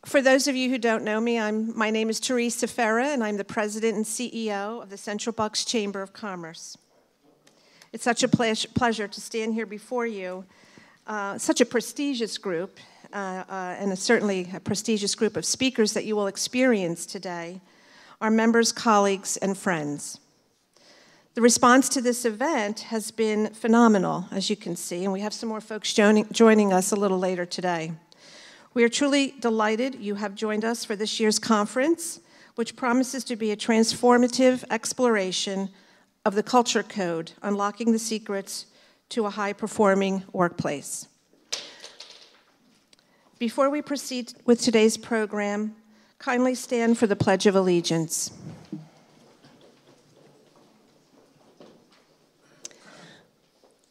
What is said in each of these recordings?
For those of you who don't know me, my name is Teresa Ferra, and I'm the President and CEO of the Central Bucks Chamber of Commerce. It's such a pleasure to stand here before you, such a prestigious group, and certainly a prestigious group of speakers that you will experience today, our members, colleagues, and friends. The response to this event has been phenomenal, as you can see, and we have some more folks joining us a little later today. We are truly delighted you have joined us for this year's conference, which promises to be a transformative exploration of the culture code, unlocking the secrets to a high-performing workplace. Before we proceed with today's program, kindly stand for the Pledge of Allegiance.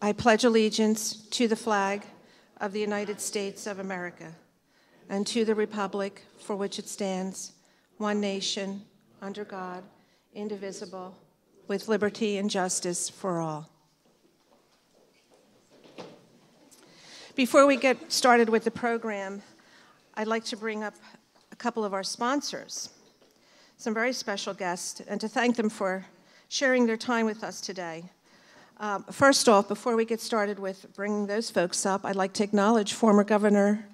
I pledge allegiance to the flag of the United States of America and to the republic for which it stands, one nation, under God, indivisible, with liberty and justice for all. Before we get started with the program, I'd like to bring up a couple of our sponsors, some very special guests, and to thank them for sharing their time with us today. First off, before we get started with bringing those folks up, I'd like to acknowledge former Governor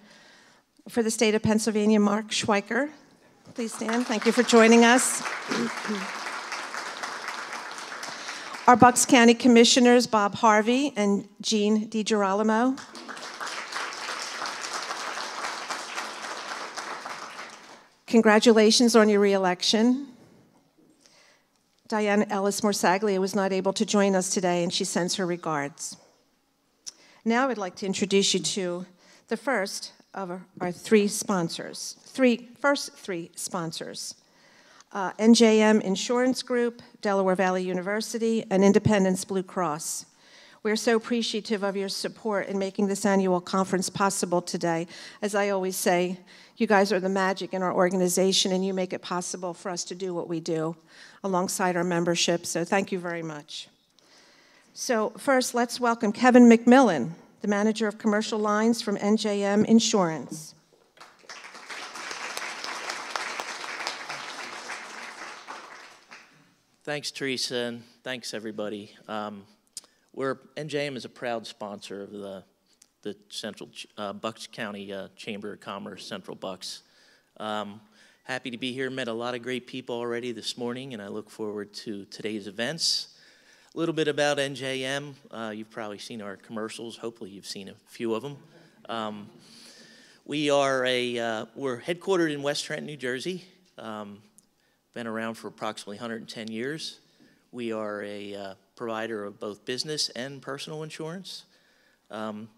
for the state of Pennsylvania, Mark Schweiker. Please stand. Thank you for joining us. Our Bucks County Commissioners, Bob Harvey and Jean DiGirolamo. Congratulations on your re-election. Diane Ellis-Morsaglia was not able to join us today, and she sends her regards. Now I'd like to introduce you to the first of our three sponsors, first three sponsors. NJM Insurance Group, Delaware Valley University, and Independence Blue Cross. We're so appreciative of your support in making this annual conference possible today. As I always say, you guys are the magic in our organization, and you make it possible for us to do what we do alongside our membership, so thank you very much. So first, let's welcome Kevin McMillan, the Manager of Commercial Lines from NJM Insurance. Thanks, Teresa, and thanks, everybody. NJM is a proud sponsor of the Central Bucks County Chamber of Commerce, Central Bucks. Happy to be here. Met a lot of great people already this morning, and I look forward to today's events. A little bit about NJM. You've probably seen our commercials. Hopefully you've seen a few of them. We're headquartered in West Trenton, New Jersey. Been around for approximately 110 years. We are a provider of both business and personal insurance.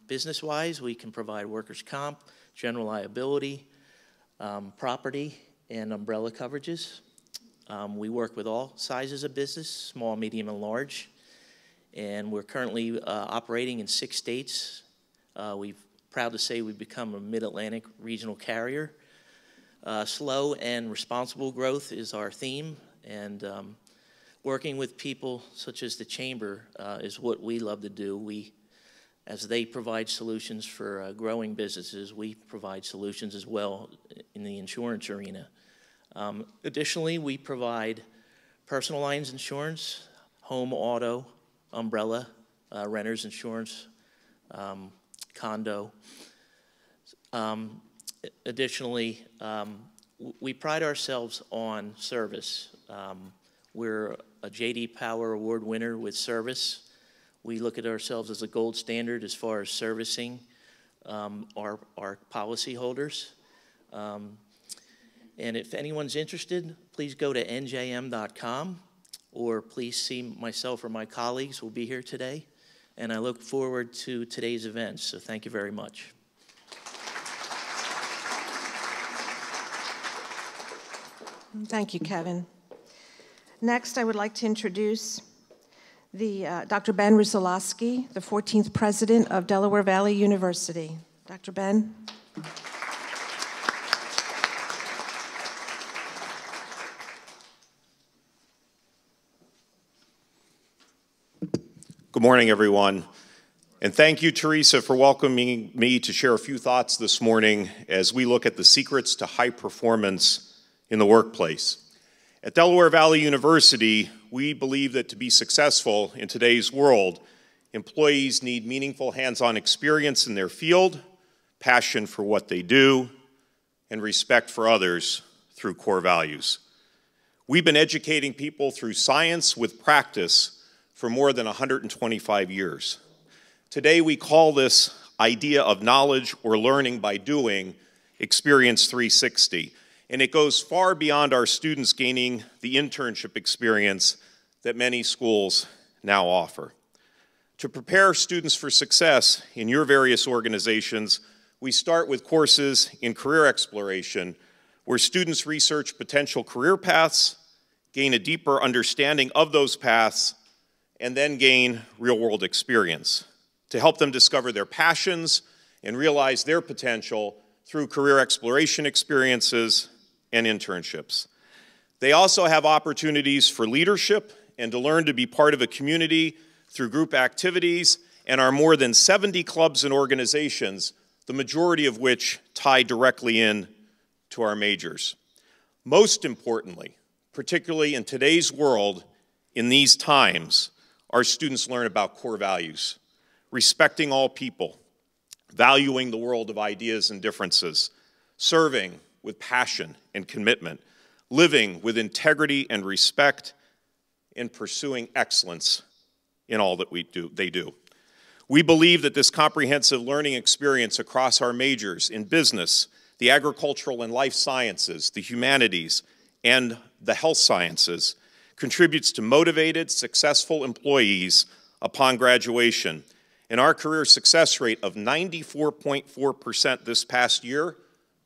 Business-wise, we can provide workers' comp, general liability, property, and umbrella coverages. We work with all sizes of business, small, medium, and large. And we're currently operating in 6 states. We're proud to say we've become a mid-Atlantic regional carrier. Slow and responsible growth is our theme, and working with people such as the Chamber is what we love to do. As they provide solutions for growing businesses, we provide solutions as well in the insurance arena. Additionally, we provide personal lines insurance, home, auto, umbrella, renter's insurance, condo. Additionally, we pride ourselves on service. We're a J.D. Power Award winner with service. We look at ourselves as a gold standard as far as servicing our policyholders. And if anyone's interested, please go to njm.com, or please see myself or my colleagues. Will be here today. And I look forward to today's events, so thank you very much. Thank you, Kevin. Next, I would like to introduce Dr. Ben Rusalowski, the 14th President of Delaware Valley University. Dr. Ben. Good morning, everyone. And thank you, Teresa, for welcoming me to share a few thoughts this morning as we look at the secrets to high performance in the workplace. At Delaware Valley University, we believe that to be successful in today's world, employees need meaningful hands-on experience in their field, passion for what they do, and respect for others through core values. We've been educating people through science with practice for more than 125 years. Today we call this idea of knowledge or learning by doing Experience 360, and it goes far beyond our students gaining the internship experience that many schools now offer. To prepare students for success in your various organizations, we start with courses in career exploration, where students research potential career paths, gain a deeper understanding of those paths, and then gain real-world experience to help them discover their passions and realize their potential through career exploration experiences and internships. They also have opportunities for leadership and to learn to be part of a community through group activities and our more than 70 clubs and organizations, the majority of which tie directly in to our majors. Most importantly, particularly in today's world, in these times, our students learn about core values, respecting all people, valuing the world of ideas and differences, serving with passion and commitment, living with integrity and respect, and pursuing excellence in all that they do. We believe that this comprehensive learning experience across our majors in business, the agricultural and life sciences, the humanities, and the health sciences contributes to motivated, successful employees upon graduation. And our career success rate of 94.4% this past year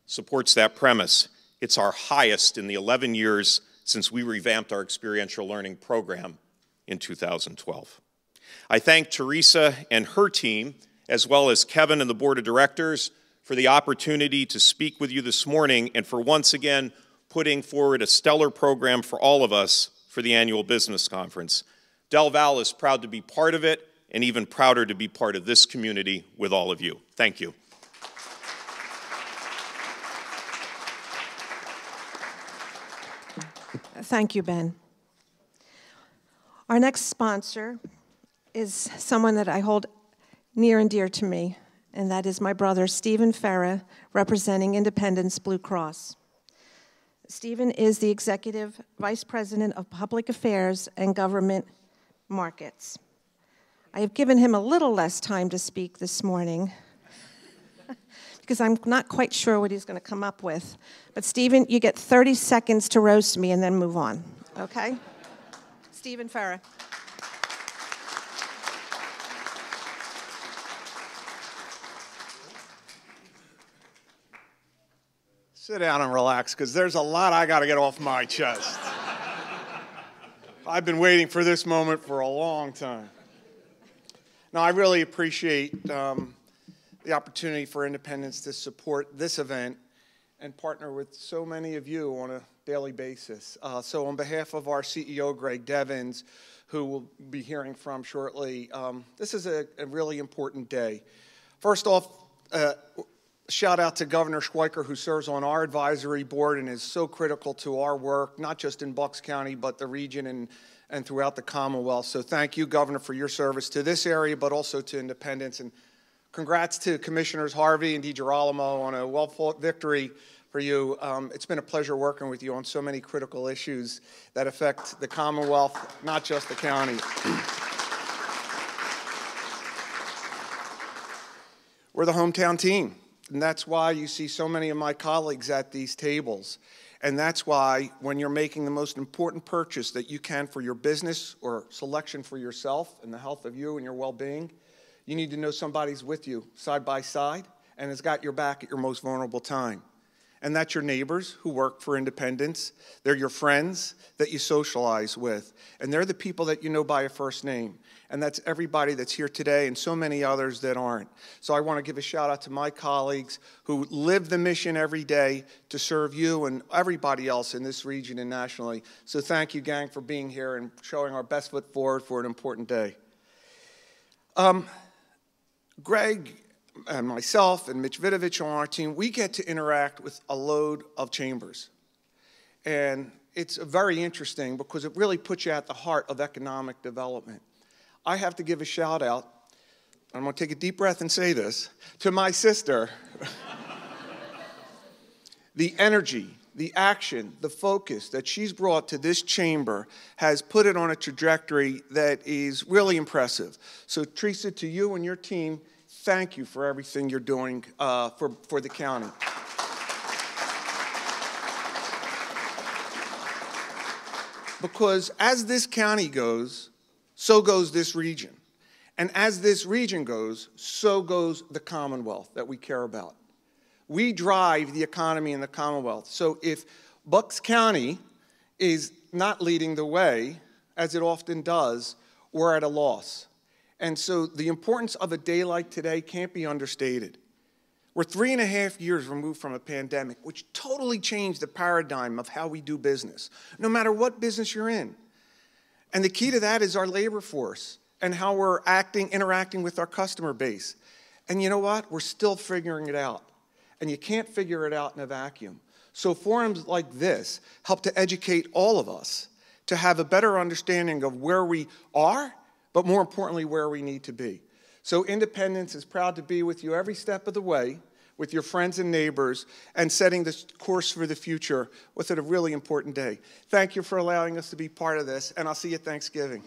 supports that premise. It's our highest in the 11 years since we revamped our experiential learning program in 2012. I thank Teresa and her team, as well as Kevin and the Board of Directors, for the opportunity to speak with you this morning and for once again putting forward a stellar program for all of us for the annual business conference. Del Val is proud to be part of it and even prouder to be part of this community with all of you. Thank you. Thank you, Ben. Our next sponsor is someone that I hold near and dear to me, and that is my brother, Stephen Farah, representing Independence Blue Cross. Stephen is the Executive Vice President of Public Affairs and Government Markets. I have given him a little less time to speak this morning because I'm not quite sure what he's going to come up with. But Stephen, you get 30 seconds to roast me and then move on, okay? Stephen Farah. Sit down and relax, because there's a lot I got to get off my chest. I've been waiting for this moment for a long time. Now, I really appreciate the opportunity for Independence to support this event and partner with so many of you on a daily basis. So on behalf of our CEO, Greg Devins, who we'll be hearing from shortly, this is a really important day. First off, shout out to Governor Schweiker, who serves on our advisory board and is so critical to our work, not just in Bucks County, but the region and throughout the Commonwealth. So thank you, Governor, for your service to this area, but also to Independence. And congrats to Commissioners Harvey and DiGirolamo on a well-fought victory for you. It's been a pleasure working with you on so many critical issues that affect the Commonwealth, not just the county. We're the hometown team. And that's why you see so many of my colleagues at these tables. And that's why when you're making the most important purchase that you can for your business or selection for yourself and the health of you and your well-being, you need to know somebody's with you side by side and has got your back at your most vulnerable time. And that's your neighbors who work for Independence. They're your friends that you socialize with. And they're the people that you know by a first name. And that's everybody that's here today and so many others that aren't. So I want to give a shout out to my colleagues who live the mission every day to serve you and everybody else in this region and nationally. So thank you, gang, for being here and showing our best foot forward for an important day. Greg and myself and Mitch Vidovich on our team, we get to interact with a load of chambers. And it's very interesting because it really puts you at the heart of economic development. I have to give a shout out, I'm going to take a deep breath and say this, to my sister. The energy, the action, the focus that she's brought to this chamber has put it on a trajectory that is really impressive. So Teresa, to you and your team, thank you for everything you're doing for the county. Because as this county goes, so goes this region. And as this region goes, so goes the Commonwealth that we care about. We drive the economy in the Commonwealth. So if Bucks County is not leading the way, as it often does, we're at a loss. And so the importance of a day like today can't be understated. We're 3.5 years removed from a pandemic, which totally changed the paradigm of how we do business, no matter what business you're in. And the key to that is our labor force and how we're interacting with our customer base. And you know what? We're still figuring it out. And you can't figure it out in a vacuum. So forums like this help to educate all of us to have a better understanding of where we are, but more importantly, where we need to be. So Independence is proud to be with you every step of the way, with your friends and neighbors, and setting the course for the future with a really important day. Thank you for allowing us to be part of this, and I'll see you at Thanksgiving.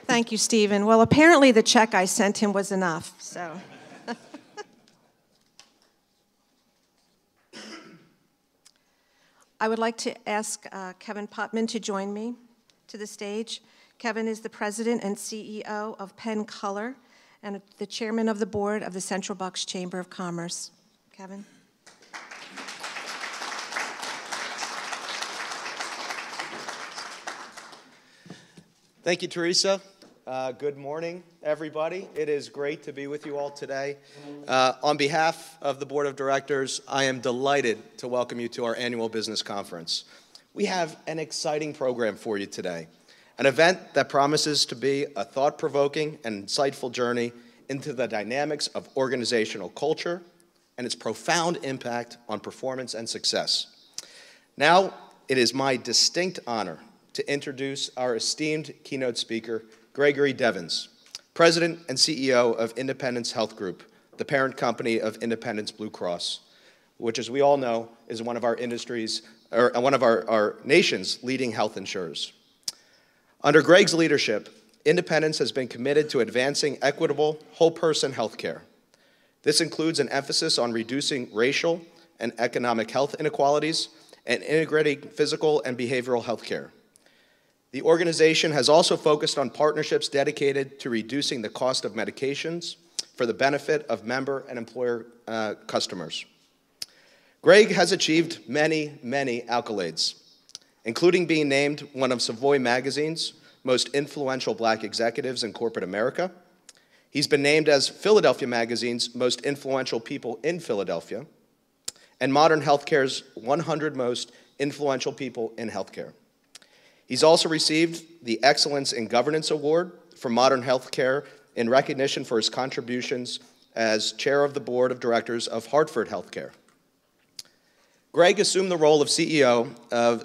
Thank you, Stephen. Well, apparently the check I sent him was enough, so. I would like to ask Kevin Putman to join me to the stage. Kevin is the president and CEO of Penn Color and the chairman of the board of the Central Bucks Chamber of Commerce. Kevin. Thank you, Teresa. Good morning, everybody. It is great to be with you all today. On behalf of the Board of Directors, I am delighted to welcome you to our annual business conference. We have an exciting program for you today, an event that promises to be a thought-provoking and insightful journey into the dynamics of organizational culture and its profound impact on performance and success. Now, it is my distinct honor to introduce our esteemed keynote speaker, Gregory Devens, President and CEO of Independence Health Group, the parent company of Independence Blue Cross, which, as we all know, is one of our industries, or one of our nation's leading health insurers. Under Greg's leadership, Independence has been committed to advancing equitable, whole-person health care. This includes an emphasis on reducing racial and economic health inequalities and integrating physical and behavioral health care. The organization has also focused on partnerships dedicated to reducing the cost of medications for the benefit of member and employer customers. Greg has achieved many, many accolades, including being named one of Savoy Magazine's most influential black executives in corporate America. He's been named as Philadelphia Magazine's most influential people in Philadelphia, and Modern Healthcare's 100 most influential people in healthcare. He's also received the Excellence in Governance Award from Modern Healthcare in recognition for his contributions as chair of the board of directors of Hartford Healthcare. Greg assumed the role of CEO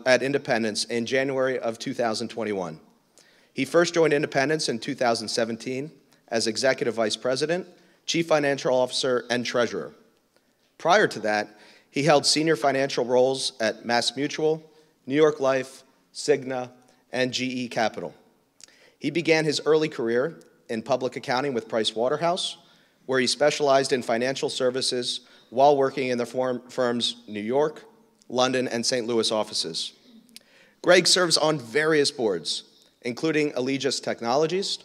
at Independence in January of 2021. He first joined Independence in 2017 as Executive Vice President, Chief Financial Officer, and Treasurer. Prior to that, he held senior financial roles at MassMutual, New York Life, Cigna, and GE Capital. He began his early career in public accounting with Price Waterhouse, where he specialized in financial services while working in the firm's New York, London, and St. Louis offices. Greg serves on various boards, including Allegis Technologies,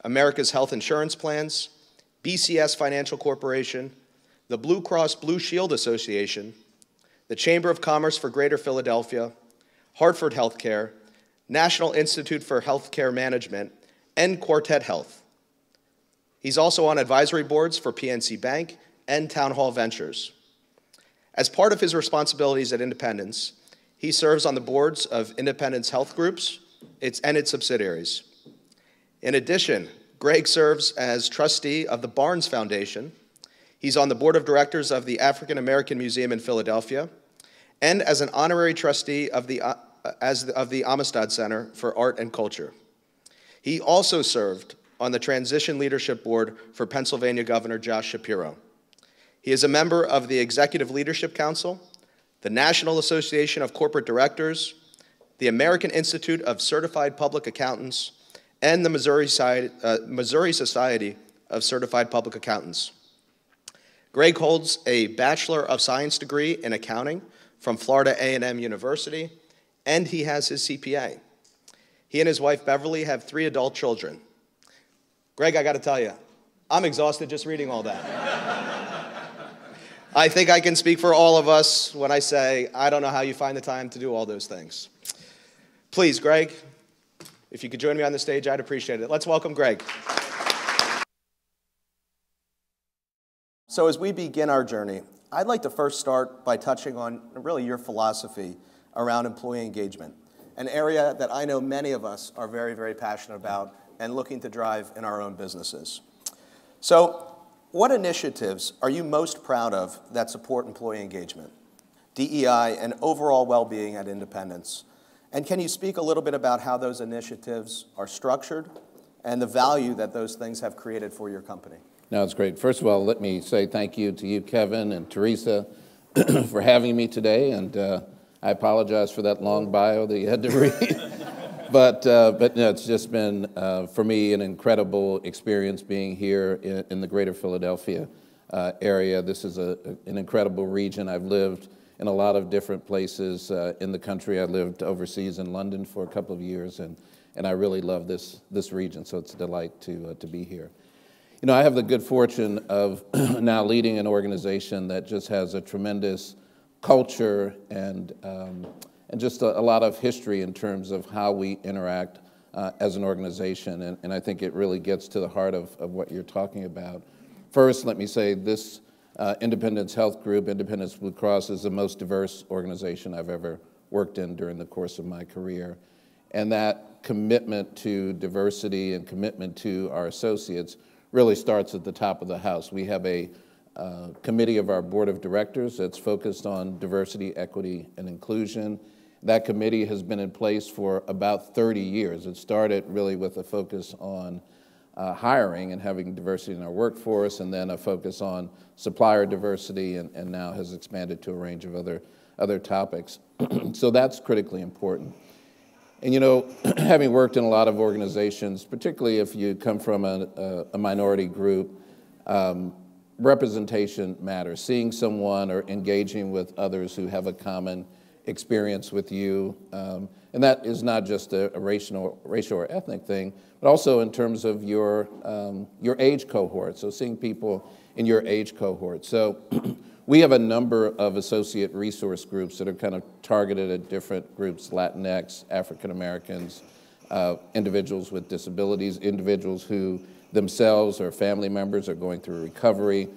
America's Health Insurance Plans, BCS Financial Corporation, the Blue Cross Blue Shield Association, the Chamber of Commerce for Greater Philadelphia, Hartford Healthcare, National Institute for Healthcare Management, and Quartet Health. He's also on advisory boards for PNC Bank and Town Hall Ventures. As part of his responsibilities at Independence, He serves on the boards of Independence Health Groups and its subsidiaries. In addition, Greg serves as trustee of the Barnes Foundation. He's on the board of directors of the African American Museum in Philadelphia, and as an honorary trustee of the Amistad Center for Art and Culture. He also served on the Transition Leadership Board for Pennsylvania Governor Josh Shapiro. He is a member of the Executive Leadership Council, the National Association of Corporate Directors, the American Institute of Certified Public Accountants, and the Missouri Society of Certified Public Accountants. Greg holds a Bachelor of Science degree in accounting from Florida A&M University, and he has his CPA. He and his wife Beverly have 3 adult children. Greg, I got to tell you, I'm exhausted just reading all that. I think I can speak for all of us when I say I don't know how you find the time to do all those things. Please, Greg, if you could join me on the stage, I'd appreciate it. Let's welcome Greg. So as we begin our journey, I'd like to first start by touching on really your philosophy around employee engagement, an area that I know many of us are very, very passionate about and looking to drive in our own businesses. So what initiatives are you most proud of that support employee engagement, DEI, and overall well-being at Independence? And can you speak a little bit about how those initiatives are structured and the value that those things have created for your company? No, it's great. First of all, let me say thank you to you, Kevin, and Teresa for having me today. And I apologize for that long bio that you had to read. But no, it's just been, for me, an incredible experience being here in the greater Philadelphia area. This is an incredible region. I've lived in a lot of different places in the country. I lived overseas in London for a couple of years, and I really love this region, so it's a delight to be here. You know, I have the good fortune of now leading an organization that just has a tremendous culture and just a lot of history in terms of how we interact as an organization, and I think it really gets to the heart of what you're talking about. First, let me say this Independence Health Group, Independence Blue Cross, is the most diverse organization I've ever worked in during the course of my career, and that commitment to diversity and commitment to our associates really starts at the top of the house. We have a committee of our board of directors that's focused on diversity, equity, and inclusion. That committee has been in place for about 30 years. It started really with a focus on hiring and having diversity in our workforce, and then a focus on supplier diversity, and now has expanded to a range of other topics. So that's critically important. And you know, having worked in a lot of organizations, particularly if you come from a minority group, representation matters. Seeing someone or engaging with others who have a common experience with you, and that is not just a racial or ethnic thing, but also in terms of your age cohort. So seeing people in your age cohort. So we have a number of associate resource groups that are kind of targeted at different groups: Latinx, African Americans, individuals with disabilities, individuals who themselves or family members are going through recovery,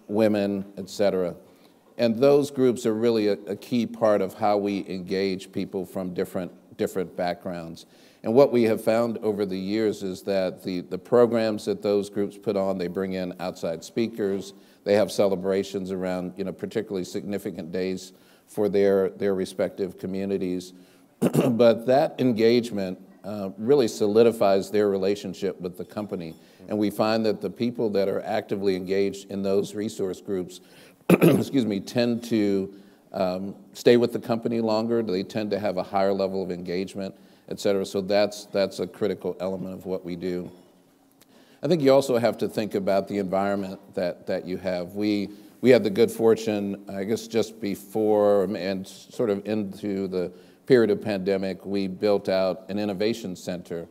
women, et cetera. And those groups are really a key part of how we engage people from different backgrounds. And what we have found over the years is that the programs that those groups put on, they bring in outside speakers, they have celebrations around, you know, particularly significant days for their respective communities. But that engagement really solidifies their relationship with the company. And we find that the people that are actively engaged in those resource groups excuse me, tend to stay with the company longer. They tend to have a higher level of engagement, et cetera. So that's a critical element of what we do. I think you also have to think about the environment that you have. We had the good fortune, I guess just before and sort of into the period of pandemic, we built out an innovation center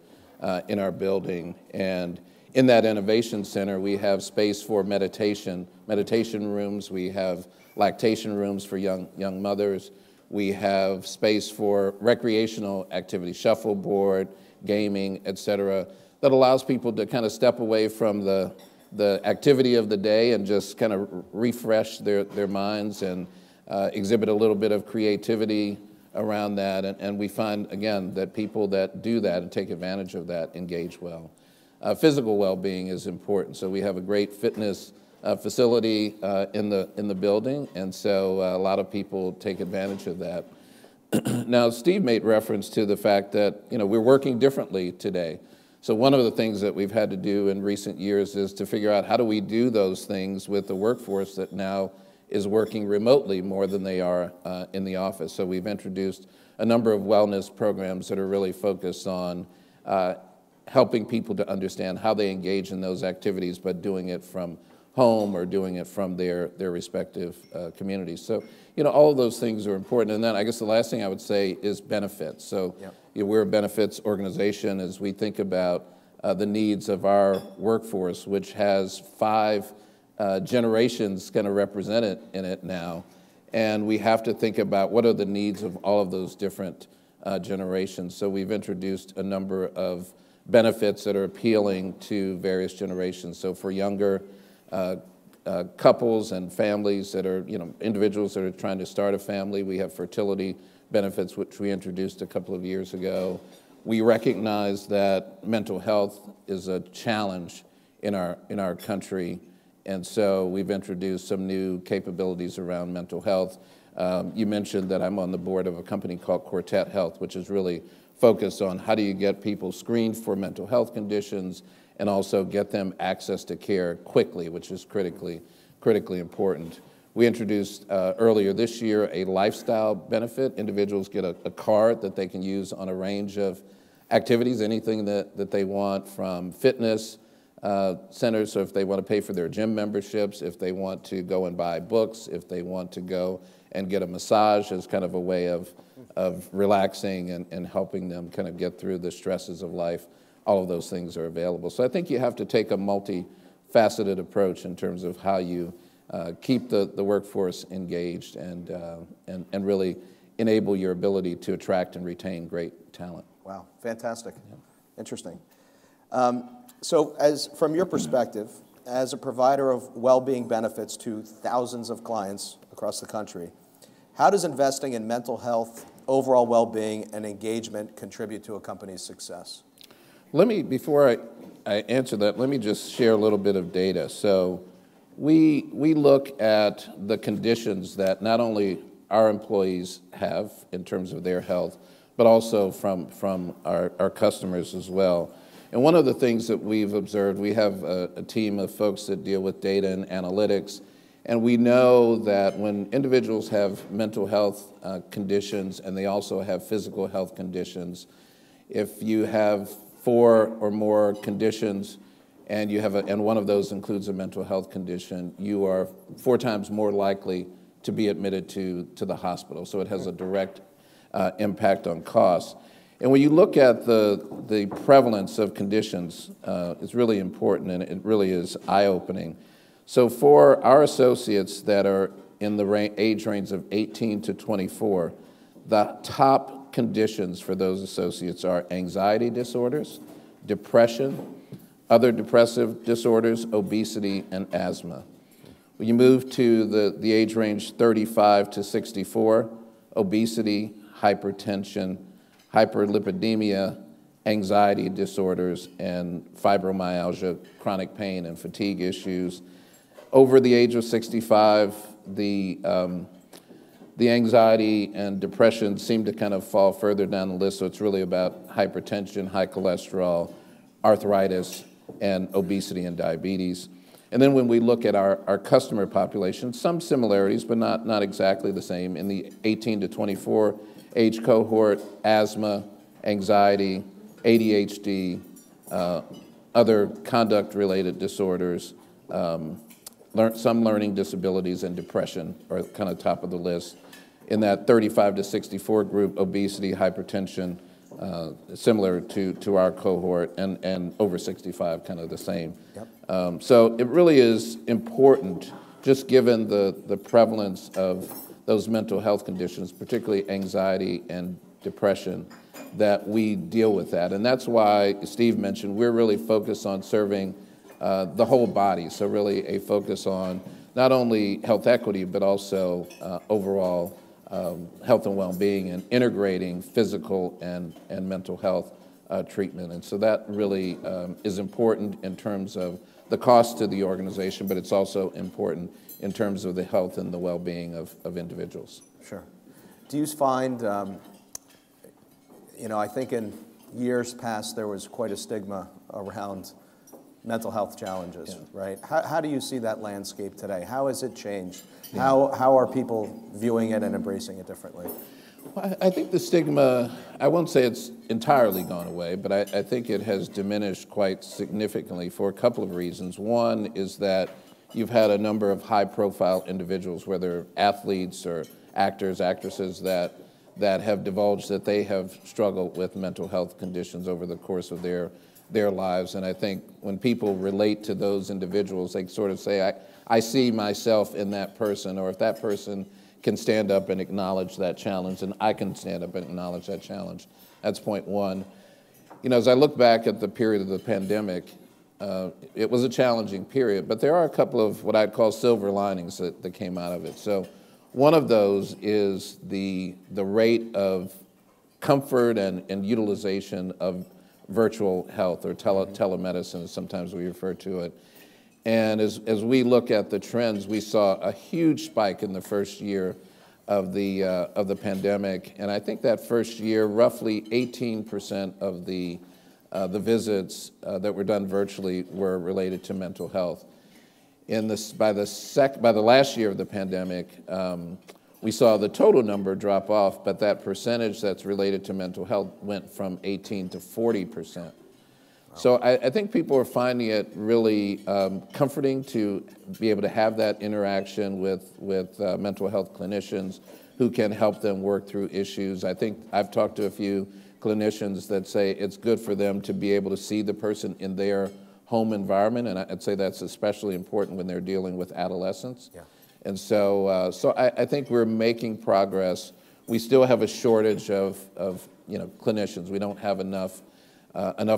in our building. And in that innovation center, we have space for meditation rooms. We have lactation rooms for young mothers. We have space for recreational activities, shuffleboard, gaming, et cetera, that allows people to kind of step away from the activity of the day and just kind of refresh their minds and exhibit a little bit of creativity, around that, and we find, again, that people that do that and take advantage of that engage well. Physical well-being is important, so we have a great fitness facility in the building, and so a lot of people take advantage of that. Now, Steve made reference to the fact that, we're working differently today. So one of the things that we've had to do in recent years is to figure out how do we do those things with the workforce that now is working remotely more than they are in the office. So we've introduced a number of wellness programs that are really focused on helping people to understand how they engage in those activities, but doing it from home or doing it from their respective communities. So, all of those things are important. And then I guess the last thing I would say is benefits. So we're a benefits organization as we think about the needs of our workforce, which has 5 generations kind of represented in it now. And we have to think about what are the needs of all of those different generations. So we've introduced a number of benefits that are appealing to various generations. So for younger couples and families that are, individuals that are trying to start a family, we have fertility benefits, which we introduced a couple of years ago. We recognize that mental health is a challenge in our country, and so we've introduced some new capabilities around mental health. You mentioned that I'm on the board of a company called Quartet Health, which is really focused on how do you get people screened for mental health conditions and also get them access to care quickly, which is critically important. We introduced earlier this year a lifestyle benefit. Individuals get a card that they can use on a range of activities, anything that they want, from fitness centers, so if they want to pay for their gym memberships, if they want to go and buy books, if they want to go and get a massage as kind of a way of relaxing and helping them kind of get through the stresses of life. All of those things are available. So I think you have to take a multifaceted approach in terms of how you keep the workforce engaged and really enable your ability to attract and retain great talent. Wow, fantastic. Yeah. Interesting. So from your perspective, as a provider of well-being benefits to thousands of clients across the country, how does investing in mental health, overall well-being, and engagement contribute to a company's success? Before I answer that, let me just share a little bit of data. So we look at the conditions that not only our employees have in terms of their health, but also from our customers as well. And one of the things that we've observed, we have a team of folks that deal with data and analytics, and we know that when individuals have mental health conditions and they also have physical health conditions, if you have 4 or more conditions and and one of those includes a mental health condition, you are 4 times more likely to be admitted to the hospital. So it has a direct impact on costs. And when you look at the prevalence of conditions, it's really important, and it really is eye-opening. So for our associates that are in the age range of 18 to 24, the top conditions for those associates are anxiety disorders, depression, other depressive disorders, obesity, and asthma. When you move to the age range 35 to 64, obesity, hypertension, hyperlipidemia, anxiety disorders, and fibromyalgia, chronic pain and fatigue issues. Over the age of 65, the anxiety and depression seem to kind of fall further down the list, so it's really about hypertension, high cholesterol, arthritis, and obesity and diabetes. And then when we look at our customer population, some similarities, but not exactly the same. In the 18 to 24 age cohort, asthma, anxiety, ADHD, other conduct-related disorders, some learning disabilities, and depression are kind of top of the list. In that 35 to 64 group, obesity, hypertension, similar to our cohort, and over 65, kind of the same. Yep. So it really is important, just given the prevalence of those mental health conditions, particularly anxiety and depression, that we deal with that. And that's why Steve mentioned we're really focused on serving the whole body. So really a focus on not only health equity, but also overall health and well-being and integrating physical and mental health treatment. And so that really is important in terms of the cost to the organization, but it's also important in terms of the health and the well-being of individuals. Sure. Do you find, I think in years past there was quite a stigma around mental health challenges, right? How do you see that landscape today? How has it changed? How are people viewing it and embracing it differently? Well, I think the stigma, I won't say it's entirely gone away, but I think it has diminished quite significantly for a couple of reasons. One is that you've had a number of high-profile individuals, whether athletes or actors, actresses, that have divulged that they have struggled with mental health conditions over the course of their lives. And I think when people relate to those individuals, they sort of say, I see myself in that person, or if that person can stand up and acknowledge that challenge, and I can stand up and acknowledge that challenge. That's point one. As I look back at the period of the pandemic, it was a challenging period, but there are a couple of what I'd call silver linings that came out of it. So one of those is the rate of comfort and utilization of virtual health, or telemedicine, as sometimes we refer to it. And as we look at the trends, we saw a huge spike in the first year of the pandemic, and I think that first year, roughly 18% of the visits that were done virtually were related to mental health. By the last year of the pandemic, we saw the total number drop off, but that percentage that's related to mental health went from 18 to 40%. So I think people are finding it really comforting to be able to have that interaction with mental health clinicians who can help them work through issues. I think I've talked to a few clinicians that say it's good for them to be able to see the person in their home environment, and I'd say that's especially important when they're dealing with adolescents. Yeah. And so I think we're making progress. We still have a shortage of clinicians. We don't have enough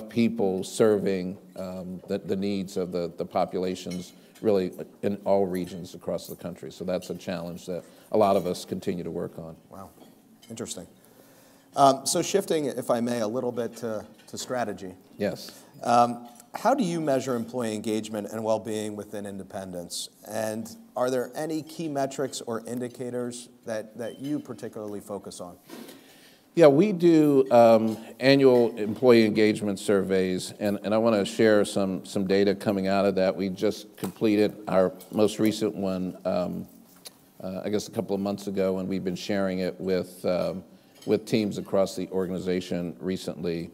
people serving the needs of the populations really in all regions across the country. So that's a challenge that a lot of us continue to work on. Wow, interesting. So shifting, if I may, a little bit to strategy. Yes. How do you measure employee engagement and well-being within Independence? And are there any key metrics or indicators that you particularly focus on? Yeah, we do annual employee engagement surveys, and I want to share some data coming out of that. We just completed our most recent one, I guess a couple of months ago, and we've been sharing it with teams across the organization recently.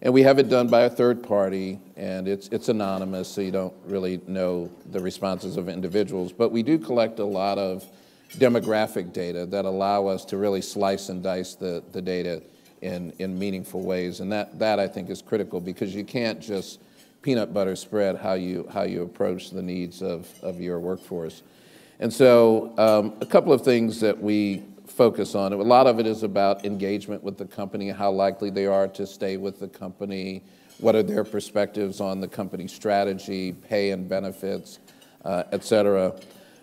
And we have it done by a third party, and it's anonymous, so you don't really know the responses of individuals. But we do collect a lot of demographic data that allow us to really slice and dice the data in meaningful ways. And that I think is critical, because you can't just peanut butter spread how you approach the needs of your workforce. And so a couple of things that we focus on. A lot of it is about engagement with the company, how likely they are to stay with the company, what are their perspectives on the company strategy, pay and benefits, et cetera.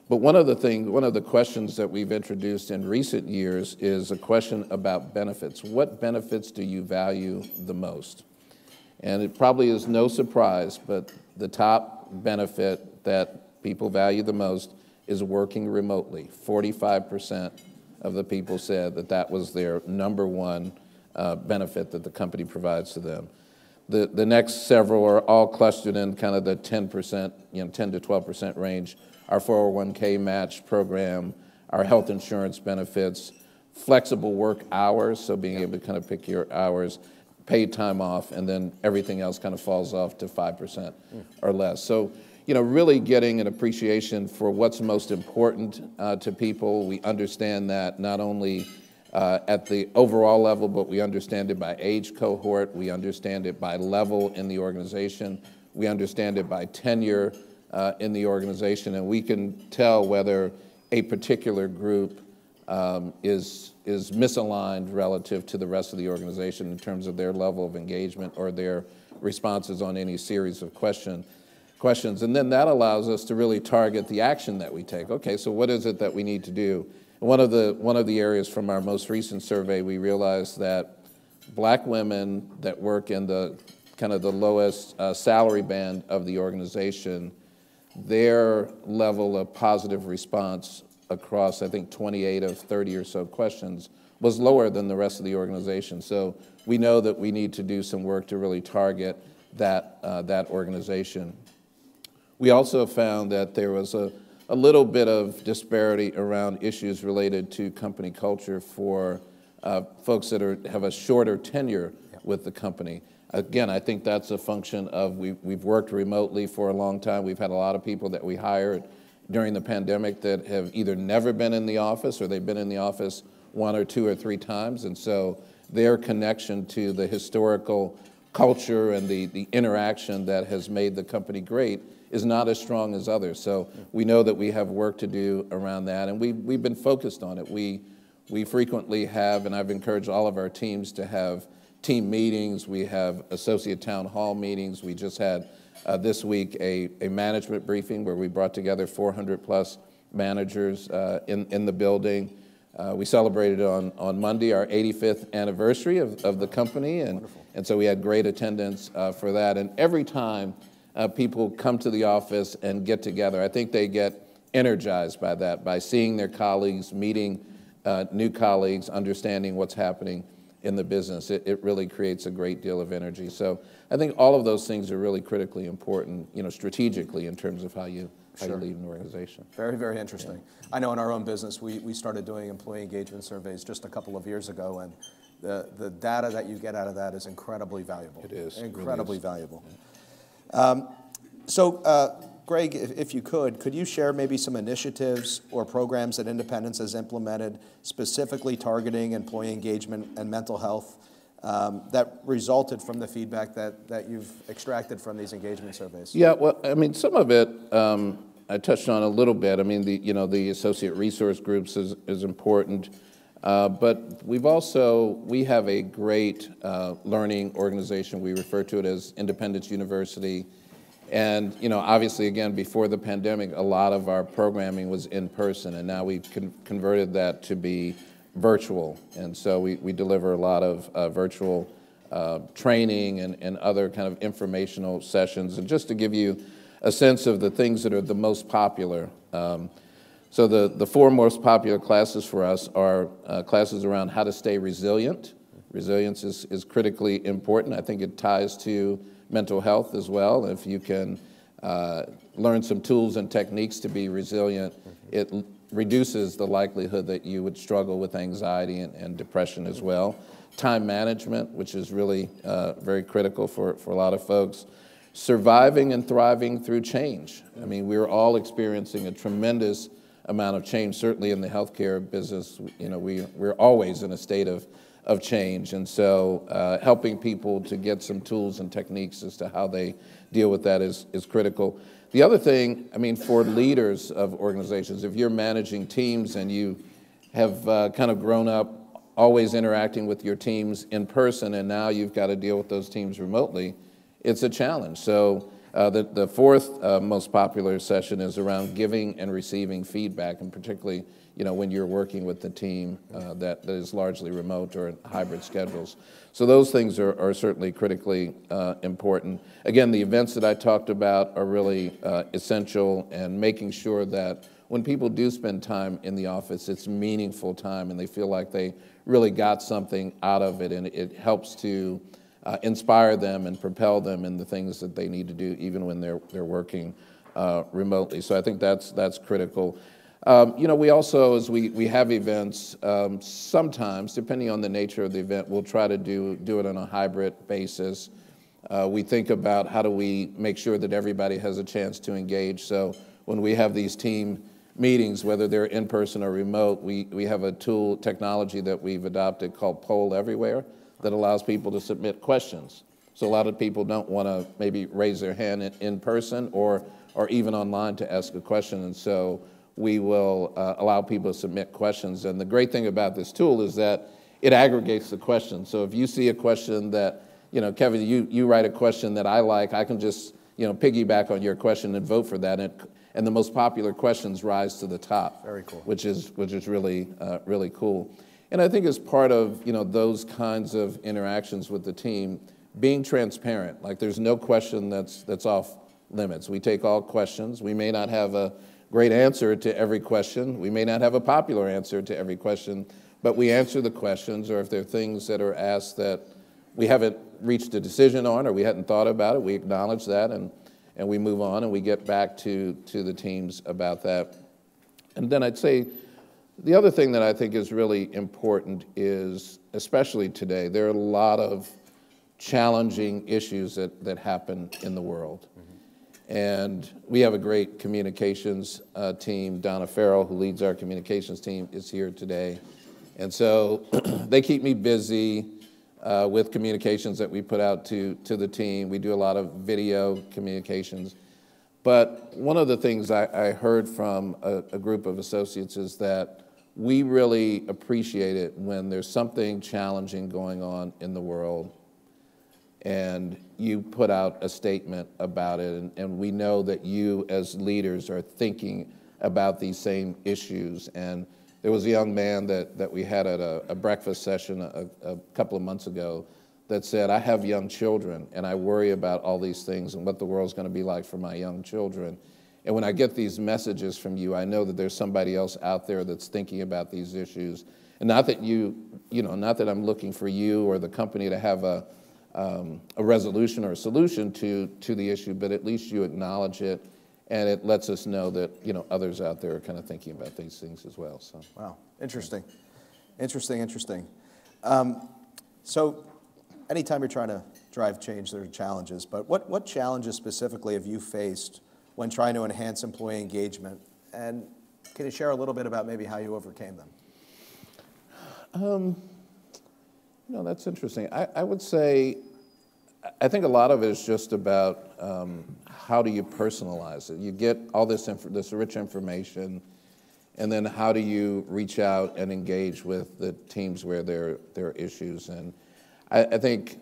But one of the questions that we've introduced in recent years is a question about benefits. What benefits do you value the most? And it probably is no surprise, but the top benefit that people value the most is working remotely. 45% of the people said that was their number one benefit that the company provides to them. The next several are all clustered in kind of the 10%, 10 to 12% range. Our 401k match program, our health insurance benefits, flexible work hours, so being able to kind of pick your hours, paid time off, and then everything else kind of falls off to 5% or less. So, really getting an appreciation for what's most important to people. We understand that not only at the overall level, but we understand it by age cohort, we understand it by level in the organization, we understand it by tenure in the organization, and we can tell whether a particular group is misaligned relative to the rest of the organization in terms of their level of engagement or their responses on any series of questions. And then that allows us to really target the action that we take. Okay, so what is it that we need to do? One of the areas from our most recent survey, we realized that black women that work in the kind of the lowest salary band of the organization, their level of positive response across, I think, 28 of 30 or so questions was lower than the rest of the organization. So we know that we need to do some work to really target that organization. We also found that there was a little bit of disparity around issues related to company culture for folks that have a shorter tenure with the company. Again, I think that's a function of we've worked remotely for a long time. We've had a lot of people that we hired during the pandemic that have either never been in the office or they've been in the office 1 or 2 or 3 times. And so their connection to the historical culture and the interaction that has made the company great is not as strong as others. So we know that we have work to do around that, and we've been focused on it. We frequently have, and I've encouraged all of our teams to have team meetings. We have associate town hall meetings. We just had this week a management briefing where we brought together 400 plus managers in the building. We celebrated on Monday our 85th anniversary of the company, and so we had great attendance for that. And every time people come to the office and get together, I think they get energized by that, by seeing their colleagues, meeting new colleagues, understanding what's happening in the business. It really creates a great deal of energy. So I think all of those things are really critically important, strategically in terms of how you lead an organization. Very, very interesting. Yeah. I know in our own business, we started doing employee engagement surveys just a couple of years ago, and the data that you get out of that is incredibly valuable. It is. Incredibly valuable. Yeah. Greg, if you could you share maybe some initiatives or programs that Independence has implemented specifically targeting employee engagement and mental health that resulted from the feedback that you've extracted from these engagement surveys? Yeah, well, I mean, some of it I touched on a little bit. I mean, the associate resource groups is important, but we have a great learning organization. We refer to it as Independence University. And, obviously, again, before the pandemic, a lot of our programming was in person, and now we've converted that to be virtual. And so we deliver a lot of virtual training and other kind of informational sessions. And just to give you a sense of the things that are the most popular, so the 4 most popular classes for us are classes around how to stay resilient. Resilience is critically important. I think it ties to mental health as well. If you can learn some tools and techniques to be resilient, it reduces the likelihood that you would struggle with anxiety and depression as well. Time management, which is really very critical for a lot of folks. Surviving and thriving through change. I mean, we're all experiencing a tremendous amount of change, certainly in the healthcare business. We're always in a state of change, and so helping people to get some tools and techniques as to how they deal with that is critical. The other thing, I mean, for leaders of organizations, if you're managing teams and you have kind of grown up always interacting with your teams in person, and now you've got to deal with those teams remotely, it's a challenge. So the 4th most popular session is around giving and receiving feedback, and particularly when you're working with the team that is largely remote or in hybrid schedules. So those things are certainly critically important. Again, the events that I talked about are really essential, and making sure that when people do spend time in the office, it's meaningful time and they feel like they really got something out of it, and it helps to inspire them and propel them in the things that they need to do even when they're working remotely. So I think that's critical. We also, as we have events, sometimes, depending on the nature of the event, we'll try to do it on a hybrid basis. We think about how do we make sure that everybody has a chance to engage. So when we have these team meetings, whether they're in person or remote, we have a technology that we've adopted called Poll Everywhere that allows people to submit questions. So a lot of people don't want to maybe raise their hand in person or even online to ask a question, and so we will allow people to submit questions. And the great thing about this tool is that it aggregates the questions. So if you see a question that, Kevin, you write a question that I like, I can just piggyback on your question and vote for that. And the most popular questions rise to the top. Very cool. Which is really really cool. And I think as part of those kinds of interactions with the team, being transparent. Like there's no question that's off limits. We take all questions. We may not have a great answer to every question. We may not have a popular answer to every question, but we answer the questions, or if there are things that are asked that we haven't reached a decision on or we hadn't thought about it, we acknowledge that and we move on and we get back to the teams about that. And then I'd say the other thing that I think is really important is, especially today, there are a lot of challenging issues that happen in the world. And we have a great communications team. Donna Farrell, who leads our communications team, is here today. And so they keep me busy with communications that we put out to the team. We do a lot of video communications. But one of the things I heard from a group of associates is that we really appreciate it when there's something challenging going on in the world and you put out a statement about it, and we know that you as leaders are thinking about these same issues. And there was a young man that we had at a breakfast session a couple of months ago that said, I have young children and I worry about all these things and what the world's going to be like for my young children. And when I get these messages from you, I know that there's somebody else out there that's thinking about these issues. And not that not that I'm looking for you or the company to have a resolution or a solution to the issue, but at least you acknowledge it, and it lets us know that others out there are kind of thinking about these things as well. So wow, interesting. So anytime you're trying to drive change, there are challenges. But what challenges specifically have you faced when trying to enhance employee engagement? And can you share a little bit about maybe how you overcame them? That's interesting. I would say, I think a lot of it is just about how do you personalize it? You get all this rich information, and then how do you reach out and engage with the teams where there are issues? And I think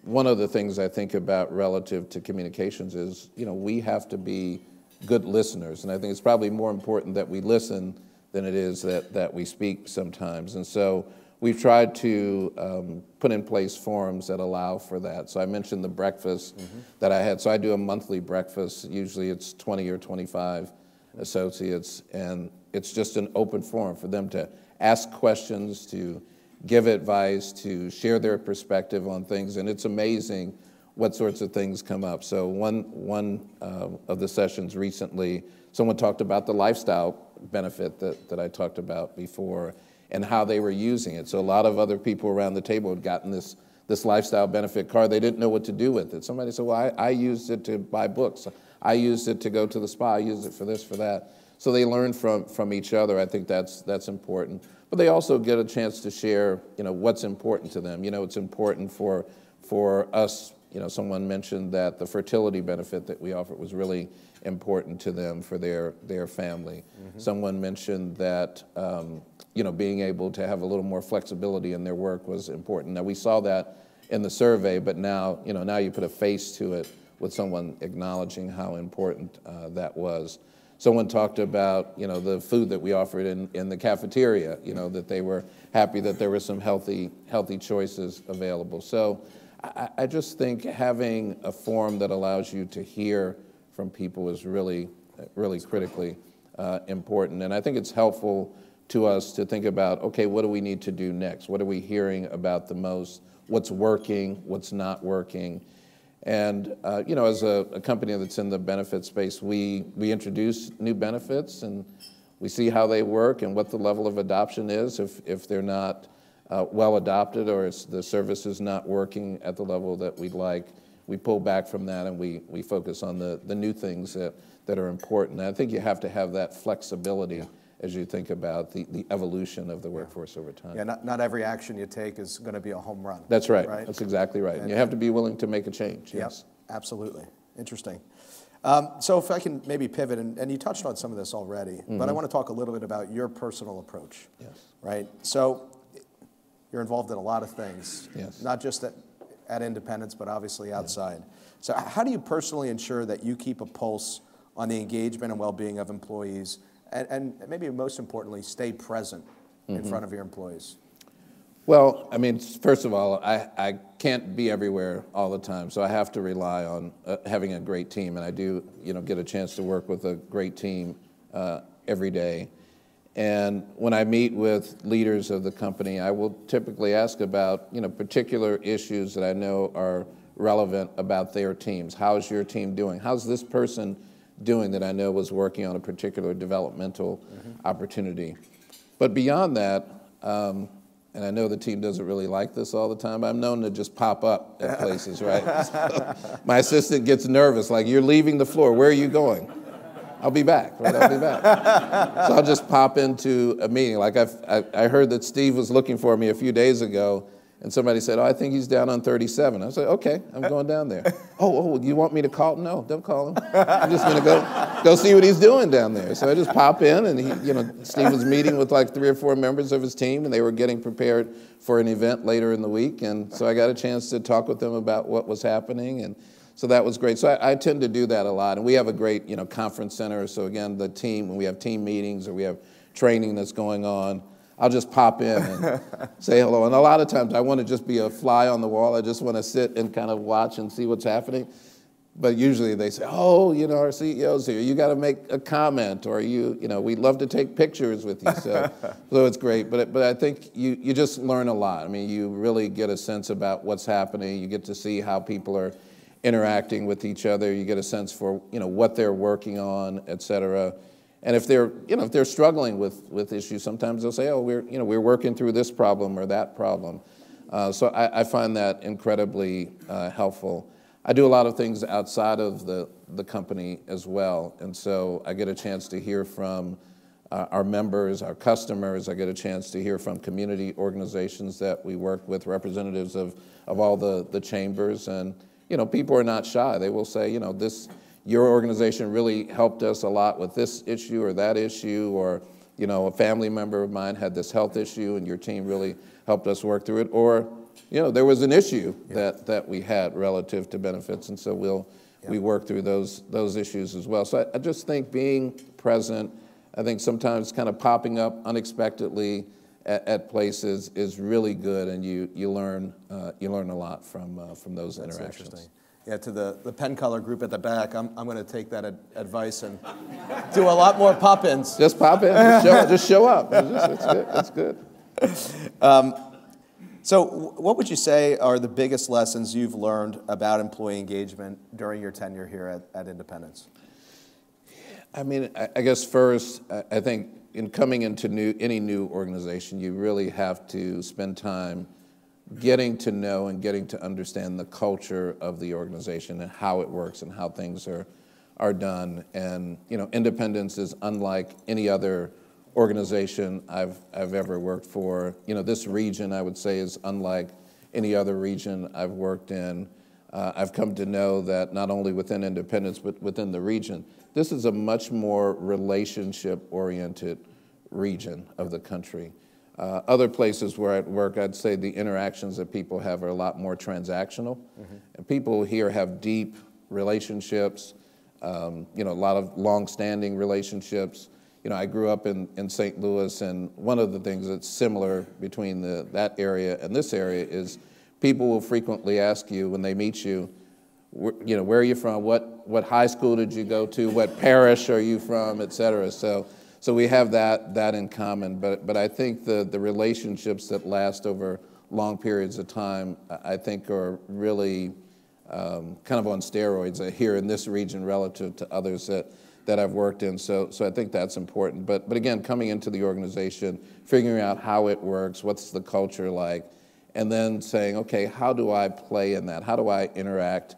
one of the things I think about relative to communications is, we have to be good listeners. And I think it's probably more important that we listen than it is that we speak sometimes. And so we've tried to put in place forums that allow for that. So I mentioned the breakfast that I had. So I do a monthly breakfast. Usually it's 20 or 25 associates, and it's just an open forum for them to ask questions, to give advice, to share their perspective on things. And it's amazing what sorts of things come up. So one of the sessions recently, someone talked about the lifestyle benefit that I talked about before, and how they were using it. So a lot of other people around the table had gotten this lifestyle benefit card. They didn't know what to do with it. Somebody said, well, I used it to buy books. I used it to go to the spa. I used it for this, for that. So they learn from each other. I think that's important. But they also get a chance to share, what's important to them. It's important for us. Someone mentioned that the fertility benefit that we offered was really important to them for their family. Someone mentioned that being able to have a little more flexibility in their work was important. Now we saw that in the survey, but now you put a face to it with someone acknowledging how important that was. Someone talked about the food that we offered in the cafeteria. That they were happy that there were some healthy choices available. So I just think having a forum that allows you to hear from people is really critically important. And I think it's helpful to us to think about, okay, what do we need to do next? What are we hearing about the most? What's working? What's not working? And as a company that's in the benefit space, we introduce new benefits and we see how they work and what the level of adoption is. If they're not well adopted or the service is not working at the level that we'd like, we pull back from that and we focus on the new things that are important. And I think you have to have that flexibility as you think about the evolution of the workforce over time. Yeah, not every action you take is going to be a home run. That's right. That's exactly right. And you have to be willing to make a change. Yes. Yep, absolutely. Interesting. So if I can maybe pivot, and you touched on some of this already, but I want to talk a little bit about your personal approach. Yes. Right? So you're involved in a lot of things. Yes. Not just at Independence, but obviously outside. So how do you personally ensure that you keep a pulse on the engagement and well-being of employees, and maybe most importantly, stay present in front of your employees? Well, I mean, first of all, I can't be everywhere all the time, so I have to rely on having a great team, and I do, get a chance to work with a great team every day. And when I meet with leaders of the company, I will typically ask about, particular issues that I know are relevant about their teams. How's your team doing? How's this person doing that I know was working on a particular developmental opportunity? But beyond that, and I know the team doesn't really like this all the time, I'm known to just pop up at places, right? So my assistant gets nervous, like, you're leaving the floor, where are you going? I'll be back, right? I'll be back. So I'll just pop into a meeting. Like I heard that Steve was looking for me a few days ago, and somebody said, I think he's down on 37. I said, okay, I'm going down there. Oh, you want me to call? No, don't call him. I'm just gonna go see what he's doing down there. So I just pop in, and Steve was meeting with like 3 or 4 members of his team, and they were getting prepared for an event later in the week, and so I got a chance to talk with them about what was happening, and so that was great. So I tend to do that a lot, and we have a great, conference center. So again, the team, when we have team meetings or we have training that's going on, I'll just pop in and say hello. And a lot of times I want to just be a fly on the wall. I just want to sit and kind of watch and see what's happening. But usually they say, our CEO's here. You got to make a comment, or we'd love to take pictures with you. So it's great. But I think you just learn a lot. I mean, you really get a sense about what's happening. You get to see how people are interacting with each other. You get a sense for what they're working on, et cetera. And if they're struggling with issues, sometimes they'll say, oh, we're working through this problem or that problem. So I find that incredibly helpful. I do a lot of things outside of the company as well, and so I get a chance to hear from our members, our customers. I get a chance to hear from community organizations that we work with, representatives of all the chambers, and people are not shy. They will say, your organization really helped us a lot with this issue or that issue, or a family member of mine had this health issue and your team really helped us work through it, or there was an issue that we had relative to benefits, and so we work through those issues as well. So I just think being present, I think sometimes kind of popping up unexpectedly at places is really good, and you learn a lot from those interactions. Interesting. Yeah, to the pen color group at the back, I'm going to take that advice and do a lot more pop-ins. Just pop in, just show up. It's good. So what would you say are the biggest lessons you've learned about employee engagement during your tenure here at Independence? I mean, I guess first, I think in coming into any new organization, you really have to spend time getting to know and getting to understand the culture of the organization and how it works and how things are done. And Independence is unlike any other organization I've ever worked for. This region, I would say, is unlike any other region I've worked in. I've come to know that not only within Independence, but within the region, this is a much more relationship-oriented region of the country. Other places where I work, I'd say the interactions that people have are a lot more transactional. And people here have deep relationships, a lot of long-standing relationships. I grew up in St. Louis, and one of the things that's similar between that area and this area is people will frequently ask you when they meet you, where are you from? What high school did you go to? What parish are you from, et cetera. So we have that in common, but I think the relationships that last over long periods of time, I think are really kind of on steroids here in this region relative to others that I've worked in. So I think that's important. But again, coming into the organization, figuring out how it works, what's the culture like, and then saying, okay, how do I play in that? How do I interact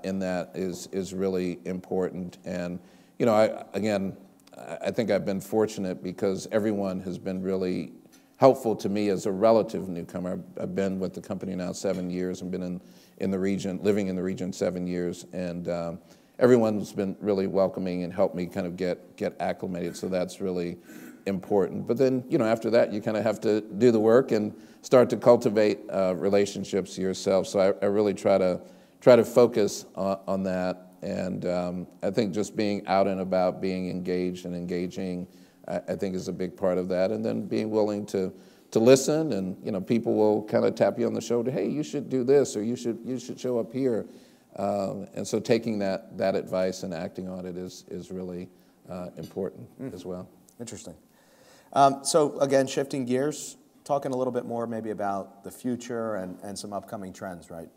in that is really important. And I think I've been fortunate because everyone has been really helpful to me as a relative newcomer. I've been with the company now 7 years and been in the region, living in the region 7 years, and everyone's been really welcoming and helped me kind of get acclimated. So that's really important. But then, after that, you kind of have to do the work and start to cultivate relationships yourself. So I really try to focus on that. And I think just being out and about, being engaged and engaging, I think is a big part of that. And then being willing to listen, and people will kind of tap you on the shoulder. Hey, you should do this, or you should show up here. And so taking that advice and acting on it is really important as well. Interesting. So again, shifting gears, talking a little bit more maybe about the future and some upcoming trends, right?